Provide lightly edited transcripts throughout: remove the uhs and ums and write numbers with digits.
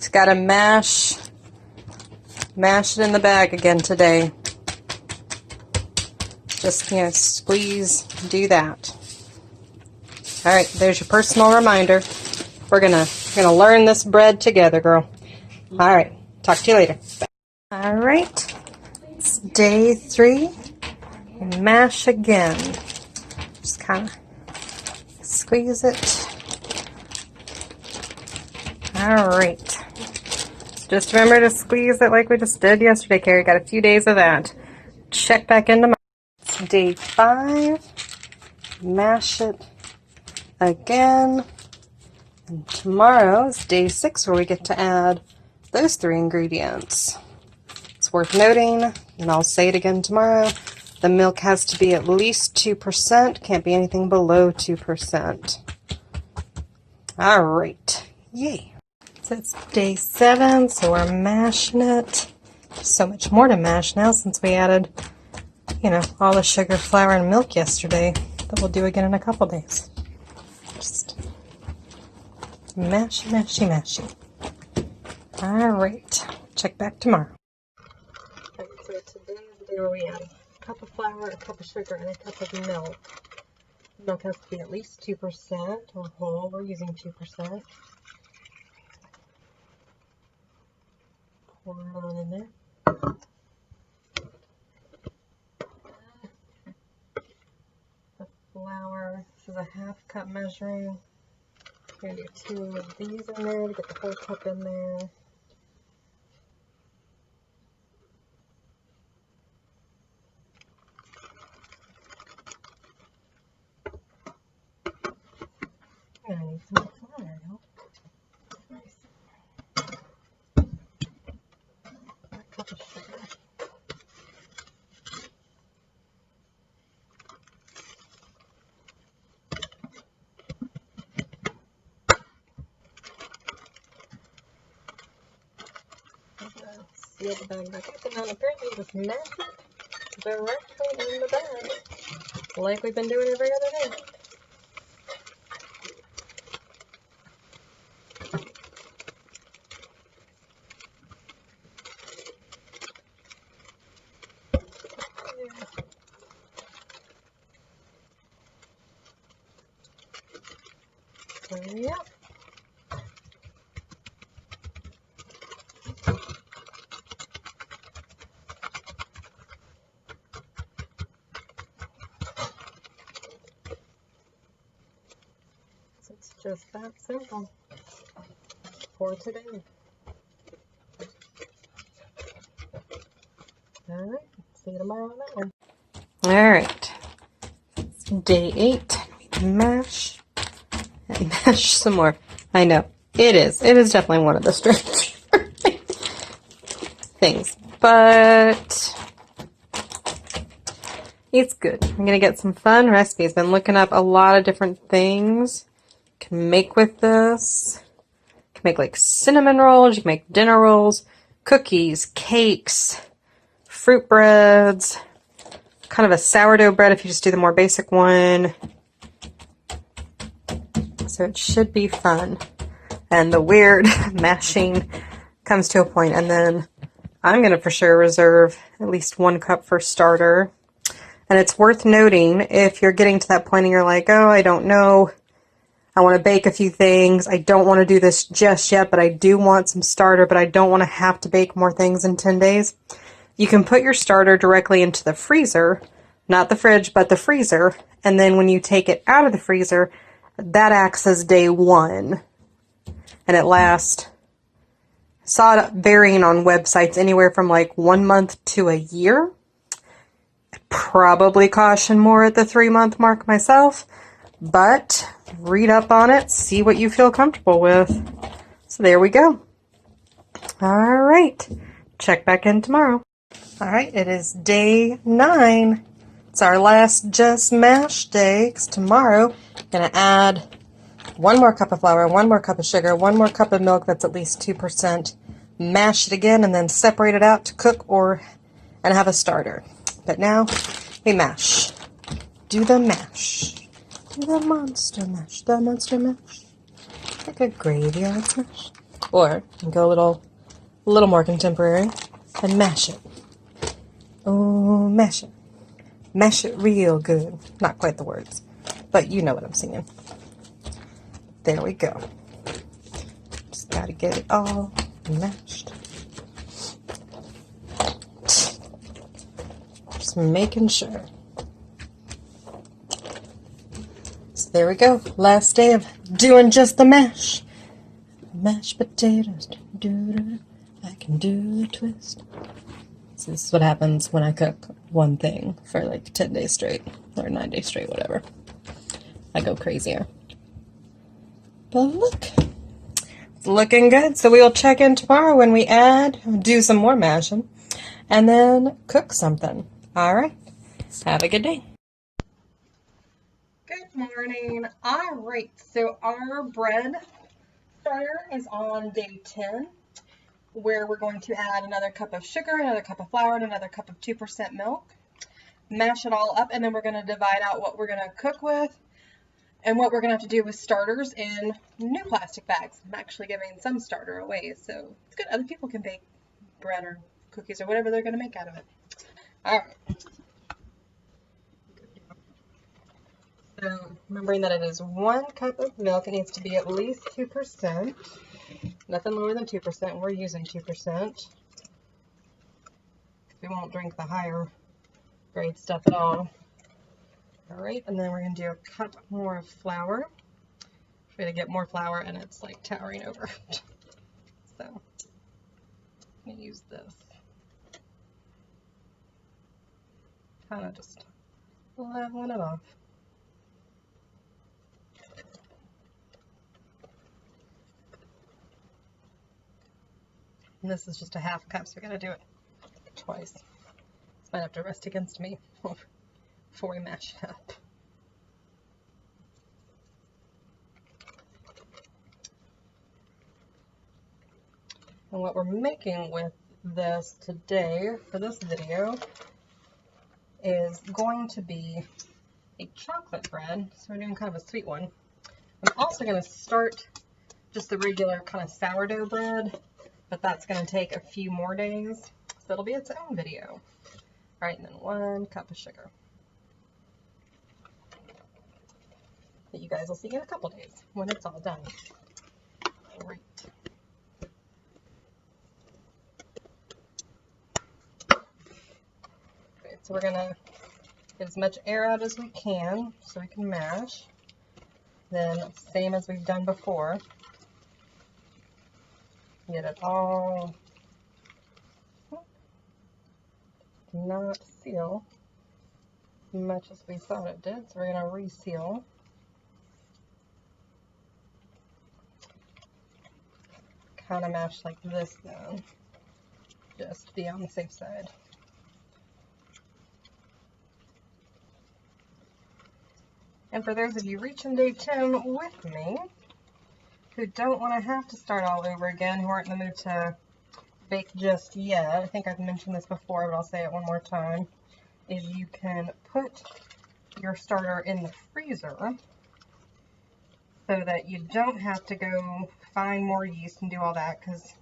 Just gotta mash it in the bag again today. Just, squeeze, do that. All right, there's your personal reminder. We're gonna learn this bread together, girl. All right, talk to you later. Bye. All right, it's day 3. Mash again. Just kind of squeeze it. All right. Just remember to squeeze it like we just did yesterday, Carrie. Got a few days of that. Check back into my day 5. Mash it again. And tomorrow is day 6 where we get to add those 3 ingredients. It's worth noting, and I'll say it again tomorrow, the milk has to be at least 2%. Can't be anything below 2%. All right. Yay. So it's day 7, so we're mashing it. So much more to mash now since we added, all the sugar, flour, and milk yesterday that we'll do again in a couple days. Just mashy, mashy, mashy. All right. Check back tomorrow. Okay, so today is the day where we add a cup of flour, a cup of sugar, and a cup of milk. Milk has to be at least 2% or whole. We're using 2%. Pour it on in there. The flour, this is a half cup measuring. We're going to do 2 of these in there to get the whole cup in there. I need some more flour, y'all. Nice. A cup of sugar. Seal the bag back up, and then apparently just mash it directly in the bag, like we've been doing every other day. Yep. It's just that simple for today. Alright, see you tomorrow on that one. Alright, day 8. Mash and mash some more. I know, it is definitely one of the strange things, but it's good. I'm gonna get some fun recipes. Been looking up a lot of different things you can make with this. You can make like cinnamon rolls, you can make dinner rolls, cookies, cakes, fruit breads, kind of a sourdough bread if you just do the more basic one. So it should be fun. And the weird mashing comes to a point, and then I'm going to for sure reserve at least 1 cup for starter. And it's worth noting, if you're getting to that point and you're like, oh, I don't know, I want to bake a few things, I don't want to do this just yet, but I do want some starter, but I don't want to have to bake more things in 10 days. You can put your starter directly into the freezer, not the fridge, but the freezer, and then when you take it out of the freezer, that acts as day 1, and it lasts, saw it varying on websites anywhere from like 1 month to a year. I'd probably caution more at the 3-month mark myself, but read up on it, see what you feel comfortable with. So there we go. All right, check back in tomorrow. All right, it is day 9. It's our last just mash day, because tomorrow I'm going to add 1 more cup of flour, 1 more cup of sugar, 1 more cup of milk that's at least 2%, mash it again, and then separate it out to cook and have a starter. But now we mash. Do the mash. Do the monster mash. The monster mash. Like a graveyard smash. Or you can go a little more contemporary and mash it. Oh, mash it. Mash it real good. Not quite the words, but you know what I'm singing. There we go. Just gotta get it all mashed. Just making sure. So there we go. Last day of doing just the mash. Mashed potatoes. I can do a twist. So this is what happens when I cook one thing for like 10 days straight, or 9 days straight, whatever. I go crazier. But look, it's looking good. So we will check in tomorrow when we do some more mashing, and then cook something. All right, have a good day. Good morning. All right, so our bread starter is on day 10. Where we're going to add another cup of sugar, another cup of flour, and another cup of 2% milk. Mash it all up, and then we're going to divide out what we're going to cook with and what we're going to have to do with starters in new plastic bags. I'm actually giving some starter away, so it's good. Other people can bake bread or cookies or whatever they're going to make out of it. All right. So remembering that it is 1 cup of milk, it needs to be at least 2%. Nothing lower than 2%. We're using 2%. We won't drink the higher grade stuff at all. Alright, and then we're going to do a cup more of flour. Try to get more flour and it's like towering over. So, I'm going to use this. Kind of just leveling it off. And this is just a half cup, so we got to do it twice. This might have to rest against me before we mash it up. And what we're making with this today for this video is going to be a chocolate bread. So we're doing kind of a sweet one. I'm also going to start just the regular kind of sourdough bread, but that's going to take a few more days, so it'll be its own video. All right, and then 1 cup of sugar that you guys will see in a couple days when it's all done. All right. Okay, so we're going to get as much air out as we can so we can mash. Then, same as we've done before, get it all, not seal much as we thought it did, so we're going to reseal. Kind of mash like this though, just to be on the safe side. And for those of you reaching day 10 with me, who don't want to have to start all over again, who aren't in the mood to bake just yet, I think I've mentioned this before, but I'll say it one more time, is you can put your starter in the freezer so that you don't have to go find more yeast and do all that, because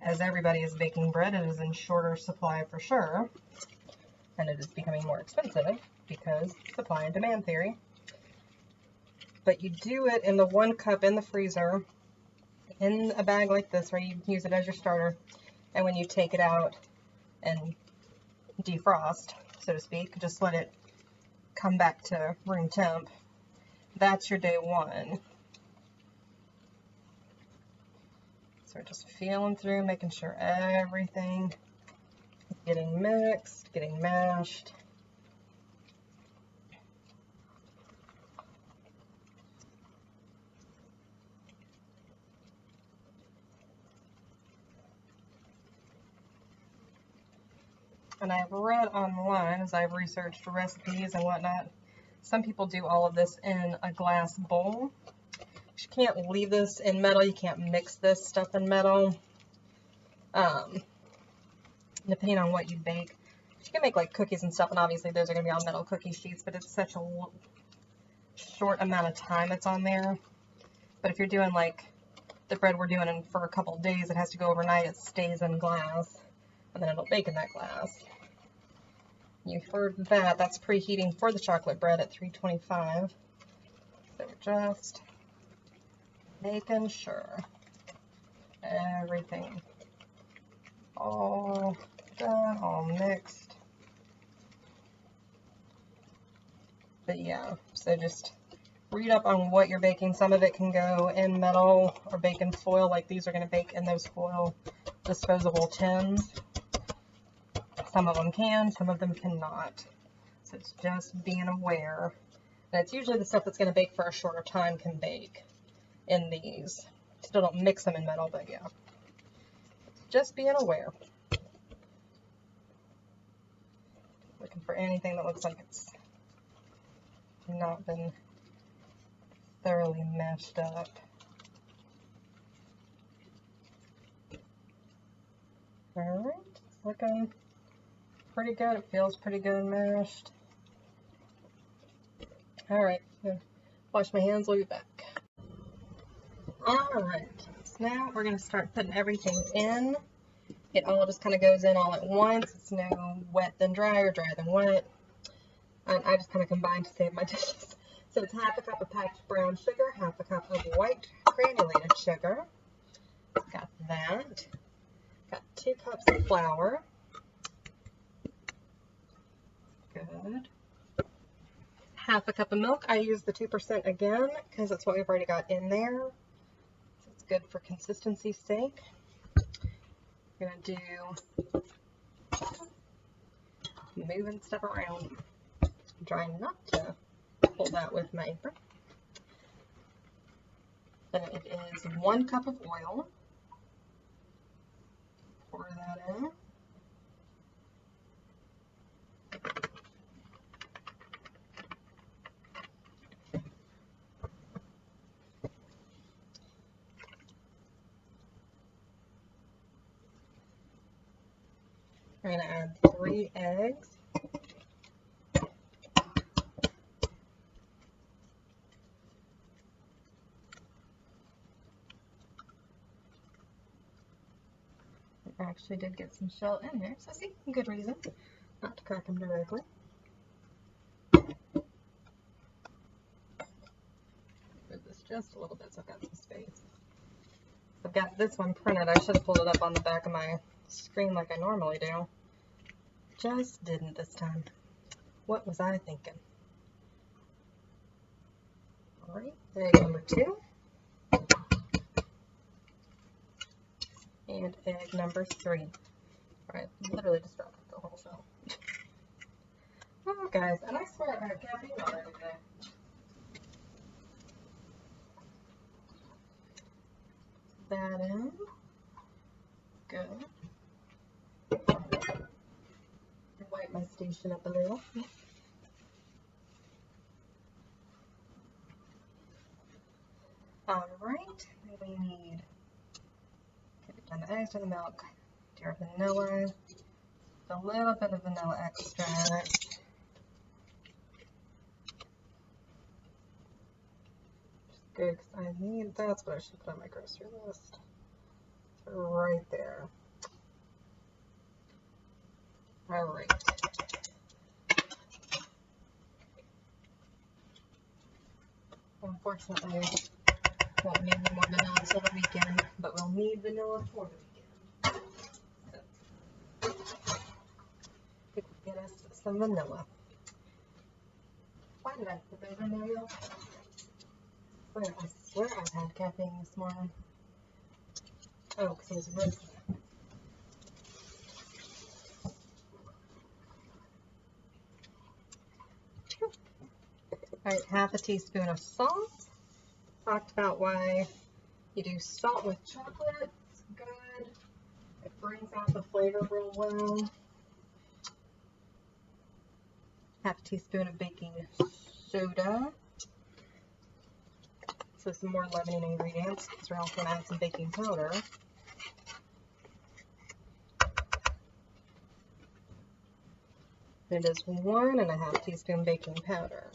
as everybody is baking bread, it is in shorter supply for sure, and it is becoming more expensive because supply and demand theory. But you do it in the 1 cup in the freezer in a bag like this where you use it as your starter, and when you take it out and defrost, so to speak, just let it come back to room temp. That's your day 1. So we're just feeling through, making sure everything is getting mixed, getting mashed. And I've read online, as I've researched recipes and whatnot, some people do all of this in a glass bowl. You can't leave this in metal. You can't mix this stuff in metal. Depending on what you bake. You can make like cookies and stuff, and obviously those are going to be on metal cookie sheets, but it's such a short amount of time it's on there. But if you're doing like the bread we're doing for a couple days, it has to go overnight. It stays in glass, and then it'll bake in that glass. You heard that. That's preheating for the chocolate bread at 325. So we're just making sure everything all done, all mixed. But yeah, so just read up on what you're baking. Some of it can go in metal or bake in foil, like these are going to bake in those foil disposable tins. Some of them can, some of them cannot. So it's just being aware. And it's usually the stuff that's going to bake for a shorter time can bake in these. Still don't mix them in metal, but yeah. Just being aware. Looking for anything that looks like it's not been thoroughly mashed up. Alright, it's looking pretty good. It feels pretty good mashed. Alright, wash my hands, we'll be back. Alright, so now we're going to start putting everything in. It all just kind of goes in all at once. It's no wet then dry or dry then wet. And I just kind of combine to save my dishes. So it's half a cup of packed brown sugar, half a cup of white granulated sugar. Got that. Got 2 cups of flour. Good. Half a cup of milk. I use the 2% again because that's what we've already got in there. So it's good for consistency's sake. I'm going to do moving stuff around. I'm trying not to pull that with my apron. Then it is 1 cup of oil. Pour that in. We're going to add 3 eggs. I actually did get some shell in there, so see, good reason not to crack them directly. Move this just a little bit so I've got some space. I've got this one printed. I should have pulled it up on the back of my screen like I normally do. Just didn't this time. What was I thinking? Alright, egg number 2. And egg number 3. Alright, literally just dropped the whole shell. Oh, guys, and I swear I had caffeine already today. That in. Good. Wipe my station up a little. Alright, we need down the eggs, down the milk, do your vanilla, a little bit of vanilla extract. Good, because I need, that's what I should put on my grocery list. Right there. Alright. Unfortunately, won't need any more vanilla until the weekend, but we'll need vanilla for the weekend. So, get us some vanilla. Why did I put the vanilla? I swear I had caffeine this morning. Oh, because it was roasted. Alright, half a teaspoon of salt. Talked about why you do salt with chocolate. It's good. It brings out the flavor real well. Half a teaspoon of baking soda. So some more leavening ingredients, because we're also going to add some baking powder. It is 1.5 teaspoon baking powder.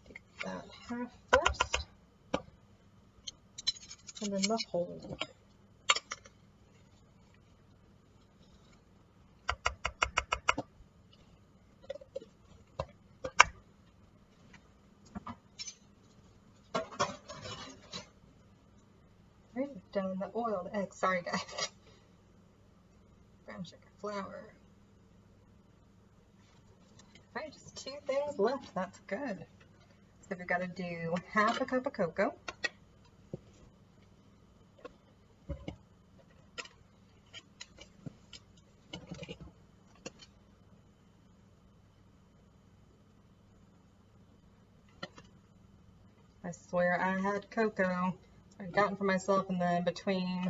Take that half first. and then the whole. Right, we've done the oil, the eggs. Sorry, guys. Brown sugar, flour. All right, just 2 things left. That's good. So we've got to do half a cup of cocoa. I swear I had cocoa I'd gotten for myself, and then between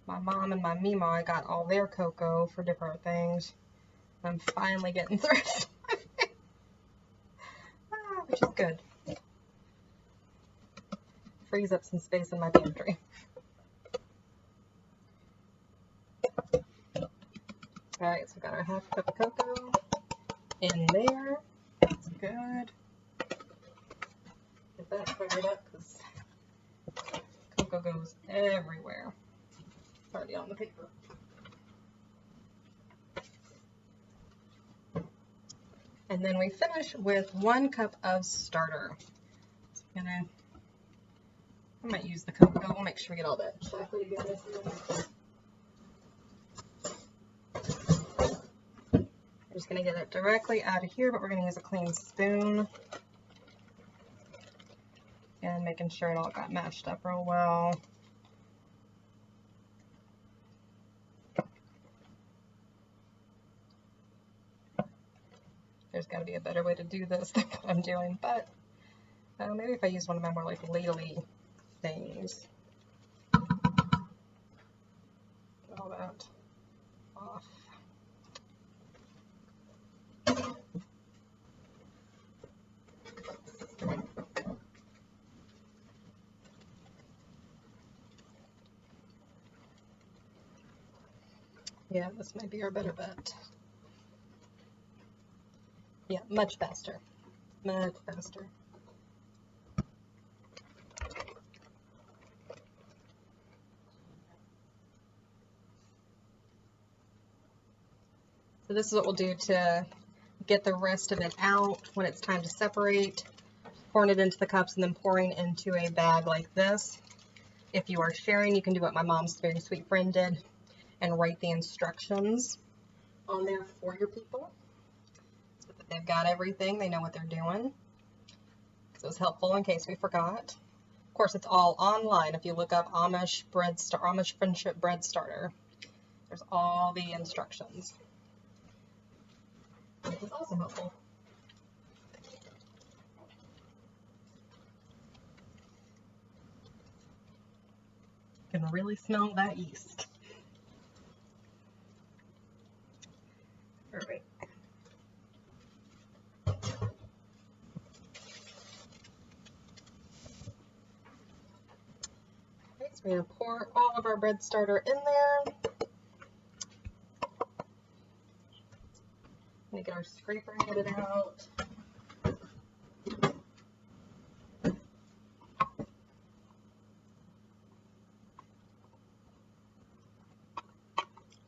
my mom and my Mima, I got all their cocoa for different things. I'm finally getting through it, which is good. Frees up some space in my pantry. Alright, so we've got our half cup of cocoa in there. That's good. Get that covered up because cocoa goes everywhere. It's already on the paper. And then we finish with 1 cup of starter. So I might use the cocoa. We'll make sure we get all that chocolate together. We're just going to get it directly out of here, but we're going to use a clean spoon. And making sure it all got mashed up real well. There's got to be a better way to do this than what I'm doing, but maybe if I use one of my more like ladly things. Get all that off. Yeah, this might be our better bet. Yeah, much faster. Much faster. So this is what we'll do to get the rest of it out when it's time to separate. Pouring it into the cups and then pouring into a bag like this. If you are sharing, you can do what my mom's very sweet friend did and write the instructions on there for your people. So that they've got everything, they know what they're doing. So it's helpful in case we forgot. Of course, it's all online. If you look up Amish Friendship Bread Starter, there's all the instructions. It's also helpful. You can really smell that yeast. All right. Okay, so we're going to pour all of our bread starter in there. I'm going to get our scraper and get it out.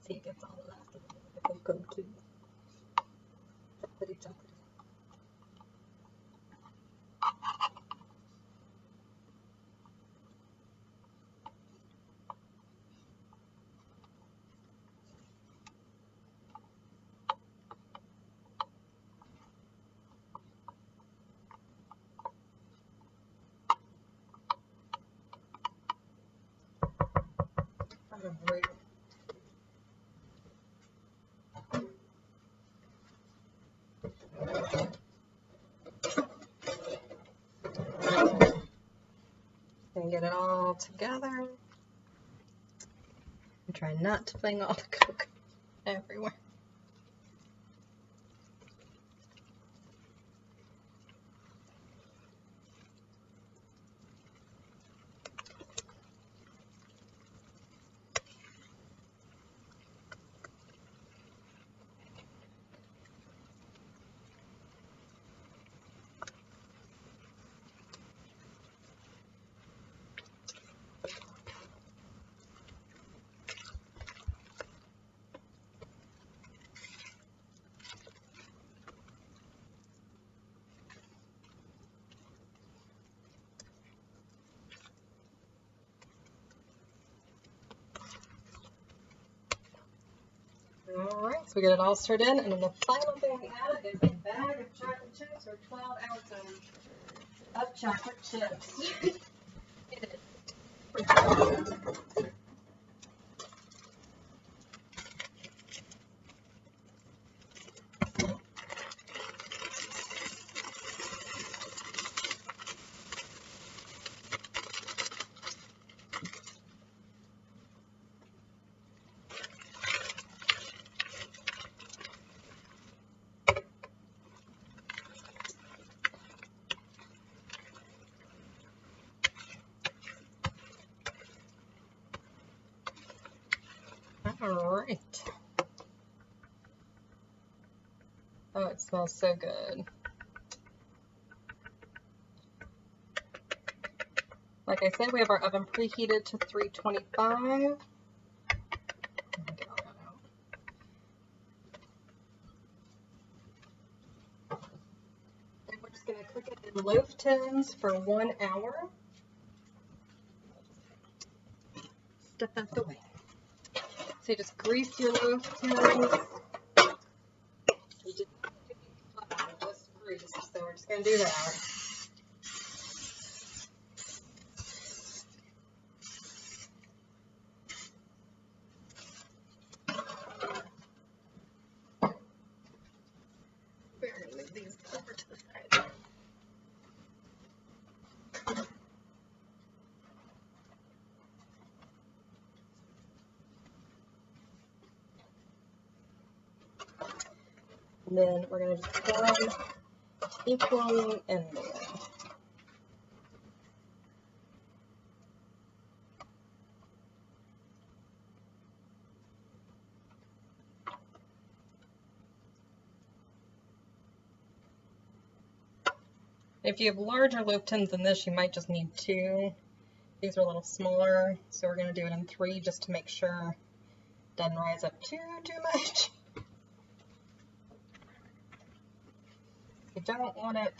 See, it gets all the last of the cocoa too. Chocolatey, chocolatey. Great. And get it all together. And try not to fling all the cocoa everywhere. So we get it all stirred in, and then the final thing we add is a bag of chocolate chips, or 12 ounces of chocolate chips. All right. Oh, it smells so good. Like I said, we have our oven preheated to 325. And we're just going to cook it in loaf tins for 1 hour. Step out the way. So you just grease your loaf tins. You just grease. So we're just going to do that. We're going to move these over to the side. And then we're going to just pour them equally in there. If you have larger loaf tins than this, you might just need 2. These are a little smaller, so we're going to do it in 3 just to make sure it doesn't rise up too much. You don't want it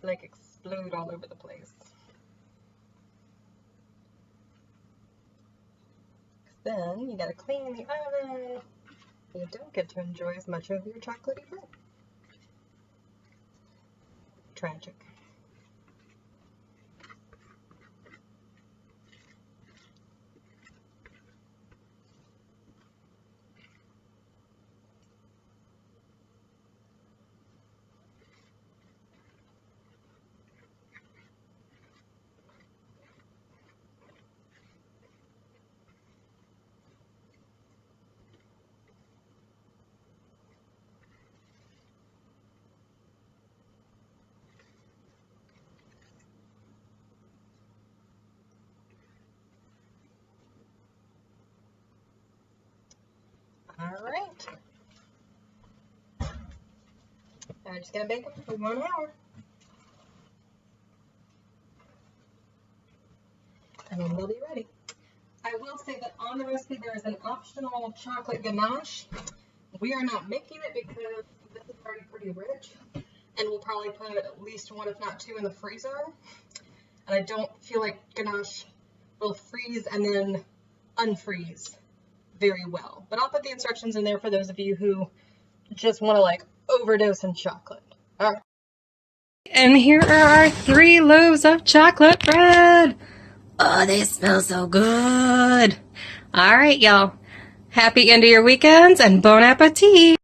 to like explode all over the place. Then you gotta clean the oven. You don't get to enjoy as much of your chocolatey bread. Tragic. Alright. I'm just gonna bake them for 1 hour. And then they'll be ready. I will say that on the recipe there is an optional chocolate ganache. We are not making it because this is already pretty rich. And we'll probably put at least 1, if not 2, in the freezer. And I don't feel like ganache will freeze and then unfreeze very well. But I'll put the instructions in there for those of you who just want to like overdose in chocolate. All right. And here are our 3 loaves of chocolate bread. Oh, they smell so good. All right, y'all. Happy end of your weekends and bon appetit.